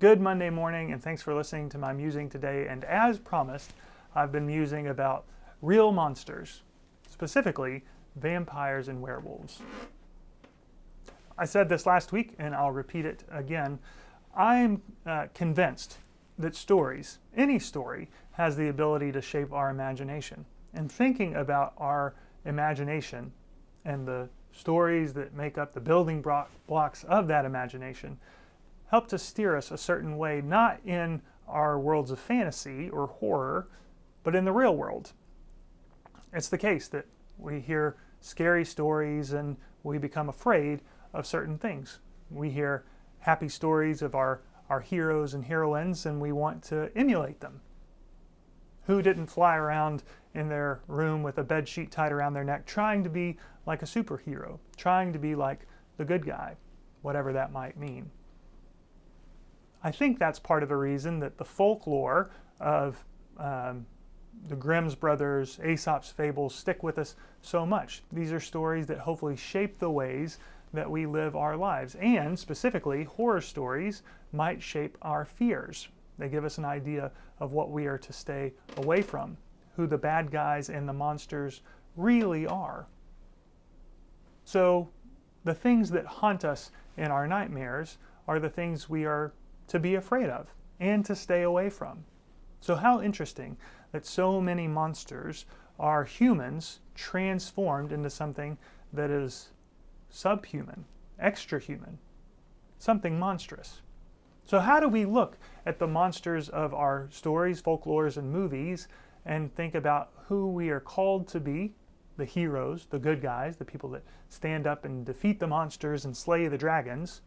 Good Monday morning, and thanks for listening to my musing today. And as promised, I've been musing about real monsters, specifically vampires and werewolves. I said this last week, and I'll repeat it again. I'm convinced that stories, any story, has the ability to shape our imagination. And thinking about our imagination and the stories that make up the building blocks of that imagination help to steer us a certain way, not in our worlds of fantasy or horror, but in the real world. It's the case that we hear scary stories and we become afraid of certain things. We hear happy stories of our heroes and heroines and we want to emulate them. Who didn't fly around in their room with a bed sheet tied around their neck trying to be like a superhero, trying to be like the good guy, whatever that might mean? I think that's part of the reason that the folklore of the Grimm's brothers, Aesop's fables stick with us so much. These are stories that hopefully shape the ways that we live our lives. And specifically, horror stories might shape our fears. They give us an idea of what we are to stay away from, who the bad guys and the monsters really are. So the things that haunt us in our nightmares are the things we are to be afraid of and to stay away from. So how interesting that so many monsters are humans transformed into something that is subhuman, extra-human, something monstrous. So how do we look at the monsters of our stories, folklores, and movies and think about who we are called to be, the heroes, the good guys, the people that stand up and defeat the monsters and slay the dragons,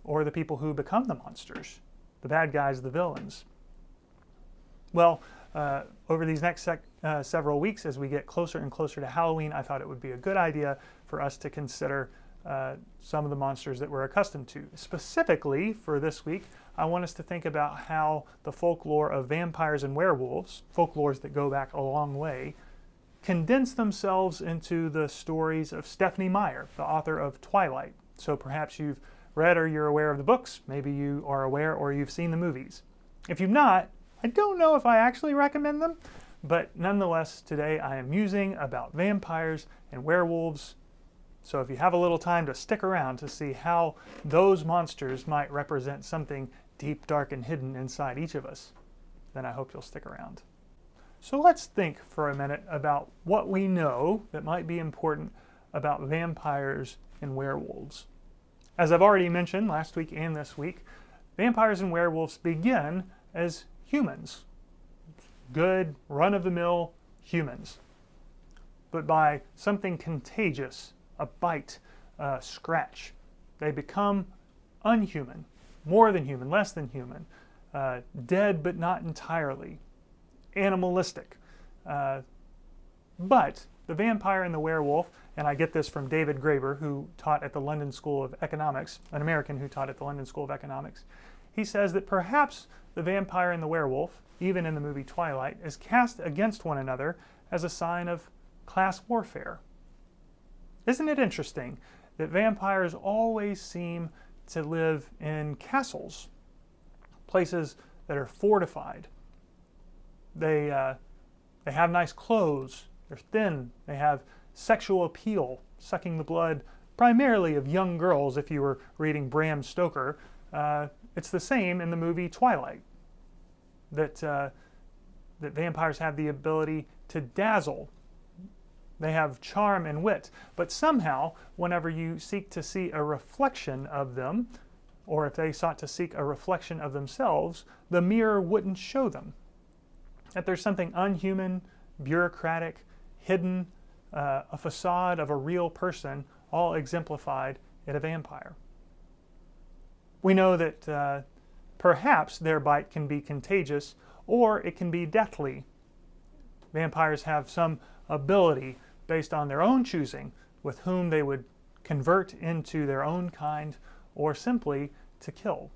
or the people who become the monsters, the bad guys, the villains? Well, over these next several weeks, as we get closer and closer to Halloween, I thought it would be a good idea for us to consider some of the monsters that we're accustomed to. Specifically, for this week, I want us to think about how the folklore of vampires and werewolves, folklores that go back a long way, condense themselves into the stories of Stephenie Meyer, the author of Twilight. So perhaps you've read or you're aware of the books, maybe you are aware or you've seen the movies. If you've not, I don't know if I actually recommend them, but nonetheless, today I am musing about vampires and werewolves. So if you have a little time to stick around to see how those monsters might represent something deep, dark, and hidden inside each of us, then I hope you'll stick around. So let's think for a minute about what we know that might be important about vampires and werewolves. As I've already mentioned last week and this week, vampires and werewolves begin as humans. Good, run-of-the-mill humans. But by something contagious, a bite, a scratch, they become unhuman, more than human, less than human, dead but not entirely, animalistic. But the vampire and the werewolf, and I get this from David Graeber, who taught at the London School of Economics, an American who taught at the London School of Economics. He says that perhaps the vampire and the werewolf, even in the movie Twilight, is cast against one another as a sign of class warfare. Isn't it interesting that vampires always seem to live in castles, places that are fortified? They have nice clothes, they're thin, they have sexual appeal, sucking the blood primarily of young girls if you were reading Bram Stoker. It's the same in the movie Twilight, that vampires have the ability to dazzle. They have charm and wit, but somehow whenever you seek to see a reflection of them, or if they sought to seek a reflection of themselves, the mirror wouldn't show them. That there's something unhuman, bureaucratic, hidden, a facade of a real person, all exemplified in a vampire. We know that perhaps their bite can be contagious or it can be deathly. Vampires have some ability based on their own choosing with whom they would convert into their own kind or simply to kill.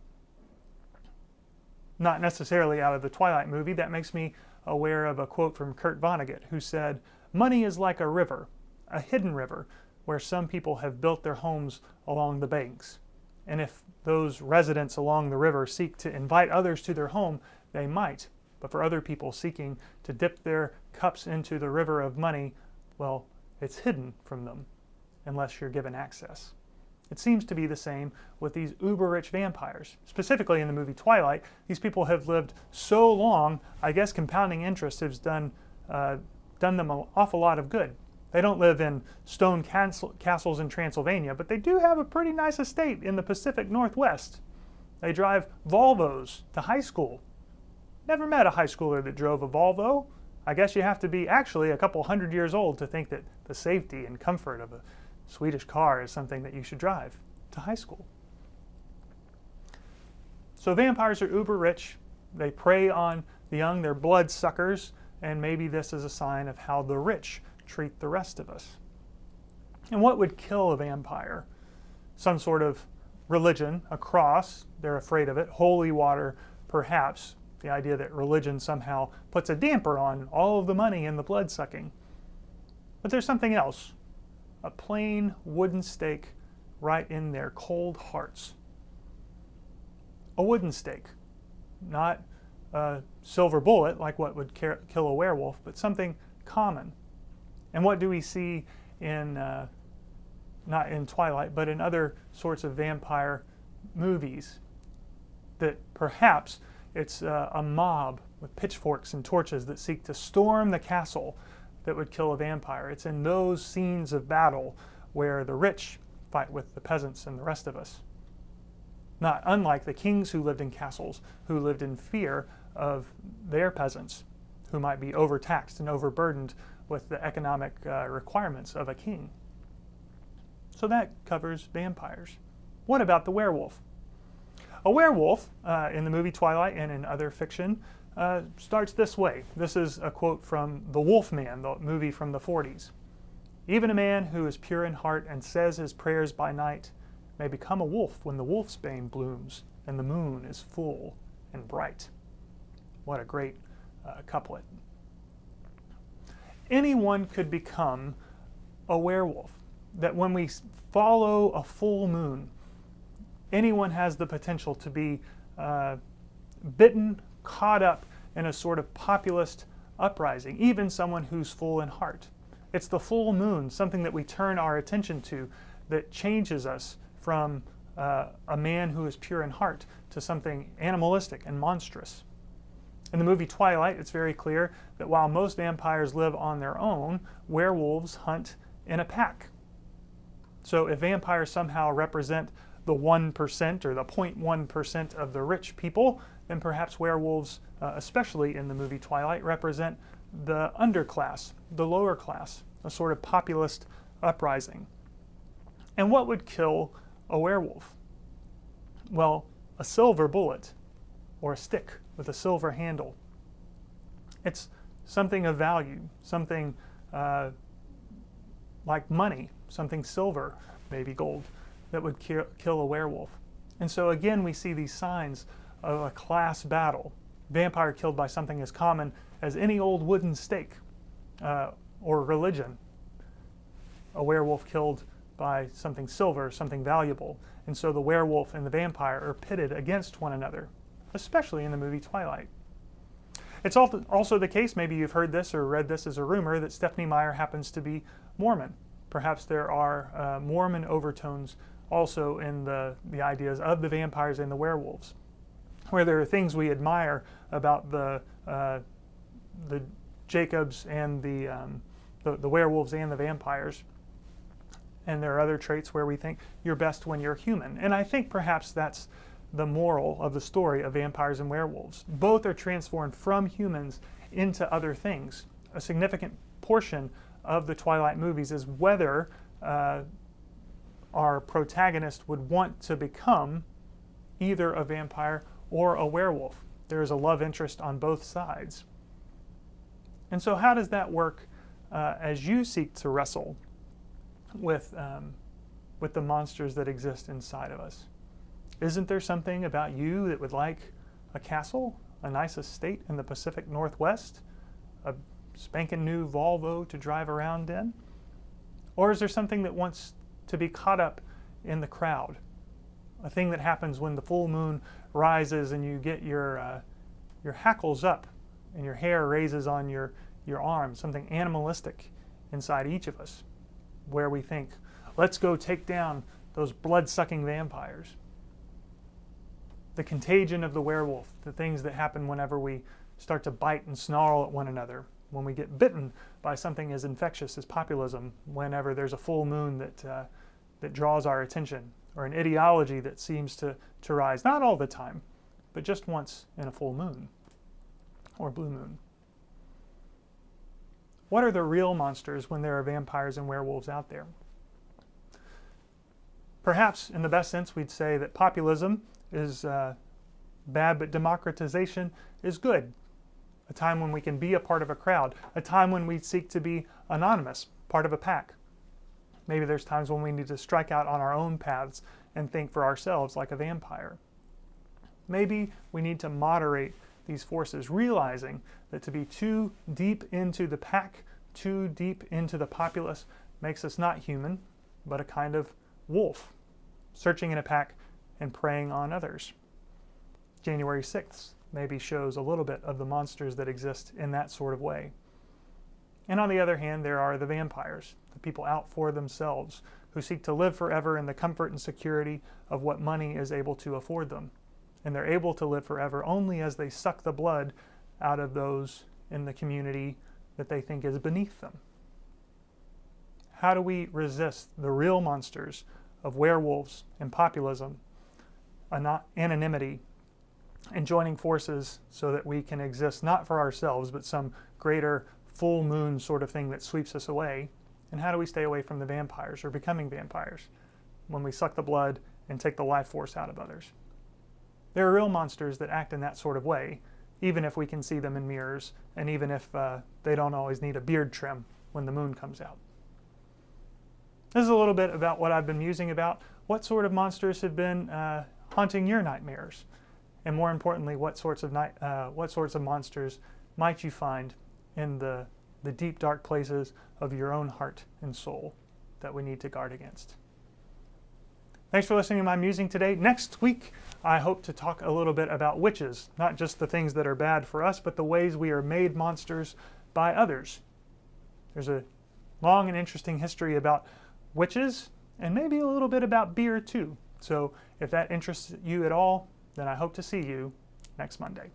Not necessarily out of the Twilight movie. That makes me aware of a quote from Kurt Vonnegut, who said, "Money is like a river, a hidden river, where some people have built their homes along the banks. And if those residents along the river seek to invite others to their home, they might. But for other people seeking to dip their cups into the river of money, well, it's hidden from them unless you're given access. It seems to be the same with these uber-rich vampires. Specifically in the movie Twilight, these people have lived so long, I guess compounding interest has done them an awful lot of good. They don't live in stone castles in Transylvania, but they do have a pretty nice estate in the Pacific Northwest. They drive Volvos to high school. Never met a high schooler that drove a Volvo. I guess you have to be actually a couple hundred years old to think that the safety and comfort of a Swedish car is something that you should drive to high school. So vampires are uber rich. They prey on the young. They're blood suckers. And maybe this is a sign of how the rich treat the rest of us. And what would kill a vampire? Some sort of religion, a cross, they're afraid of it, holy water, perhaps, the idea that religion somehow puts a damper on all of the money and the blood sucking. But there's something else, a plain wooden stake right in their cold hearts. A wooden stake, not a silver bullet like what would kill a werewolf, but something common. And what do we see in, not in Twilight, but in other sorts of vampire movies? That perhaps it's a mob with pitchforks and torches that seek to storm the castle that would kill a vampire. It's in those scenes of battle where the rich fight with the peasants and the rest of us. Not unlike the kings who lived in castles, who lived in fear of their peasants, who might be overtaxed and overburdened with the economic requirements of a king. So that covers vampires. What about the werewolf? A werewolf, in the movie Twilight and in other fiction, starts this way. This is a quote from The Wolfman, the movie from the 40s. Even a man who is pure in heart and says his prayers by night may become a wolf when the wolfsbane blooms and the moon is full and bright. What a great couplet. Anyone could become a werewolf. That when we follow a full moon, anyone has the potential to be bitten, caught up in a sort of populist uprising, even someone who's full in heart. It's the full moon, something that we turn our attention to, that changes us from a man who is pure in heart to something animalistic and monstrous. In the movie Twilight, it's very clear that while most vampires live on their own, werewolves hunt in a pack. So if vampires somehow represent the 1% or the 0.1% of the rich people, then perhaps werewolves, especially in the movie Twilight, represent the underclass, the lower class, a sort of populist uprising. And what would kill a werewolf? Well, a silver bullet or a stick with a silver handle. It's something of value, something like money, something silver, maybe gold, that would kill a werewolf. And so again, we see these signs of a class battle. Vampire killed by something as common as any old wooden stake or religion. A werewolf killed by something silver, something valuable. And so the werewolf and the vampire are pitted against one another, especially in the movie Twilight. It's also the case, maybe you've heard this or read this as a rumor, that Stephenie Meyer happens to be Mormon. Perhaps there are Mormon overtones also in the ideas of the vampires and the werewolves, where there are things we admire about the Jacobs and the werewolves and the vampires. And there are other traits where we think you're best when you're human. And I think perhaps that's the moral of the story of vampires and werewolves. Both are transformed from humans into other things. A significant portion of the Twilight movies is whether our protagonist would want to become either a vampire or a werewolf. There is a love interest on both sides. And so how does that work as you seek to wrestle with the monsters that exist inside of us? Isn't there something about you that would like a castle, a nice estate in the Pacific Northwest, a spanking new Volvo to drive around in? Or is there something that wants to be caught up in the crowd, a thing that happens when the full moon rises and you get your hackles up and your hair raises on your arm, something animalistic inside each of us, where we think, let's go take down those blood-sucking vampires. The contagion of the werewolf, the things that happen whenever we start to bite and snarl at one another, when we get bitten by something as infectious as populism, whenever there's a full moon that draws our attention, or an ideology that seems to rise, not all the time, but just once in a full moon or blue moon. What are the real monsters when there are vampires and werewolves out there? Perhaps, in the best sense, we'd say that populism is bad, but democratization is good. A time when we can be a part of a crowd, a time when we seek to be anonymous, part of a pack. Maybe there's times when we need to strike out on our own paths and think for ourselves like a vampire. Maybe we need to moderate these forces, realizing that to be too deep into the pack, too deep into the populace, makes us not human, but a kind of wolf, searching in a pack and preying on others. January 6th maybe shows a little bit of the monsters that exist in that sort of way. And on the other hand, there are the vampires, the people out for themselves, who seek to live forever in the comfort and security of what money is able to afford them. And they're able to live forever only as they suck the blood out of those in the community that they think is beneath them. How do we resist the real monsters of werewolves and populism, anonymity, and joining forces so that we can exist not for ourselves, but some greater full moon sort of thing that sweeps us away? And how do we stay away from the vampires or becoming vampires when we suck the blood and take the life force out of others? There are real monsters that act in that sort of way, even if we can see them in mirrors, and even if they don't always need a beard trim when the moon comes out. This is a little bit about what I've been musing about. What sort of monsters have been haunting your nightmares? And more importantly, what sorts of monsters might you find in the deep, dark places of your own heart and soul that we need to guard against? Thanks for listening to my musing today. Next week, I hope to talk a little bit about witches, not just the things that are bad for us, but the ways we are made monsters by others. There's a long and interesting history about witches, and maybe a little bit about beer too. So if that interests you at all, then I hope to see you next Monday.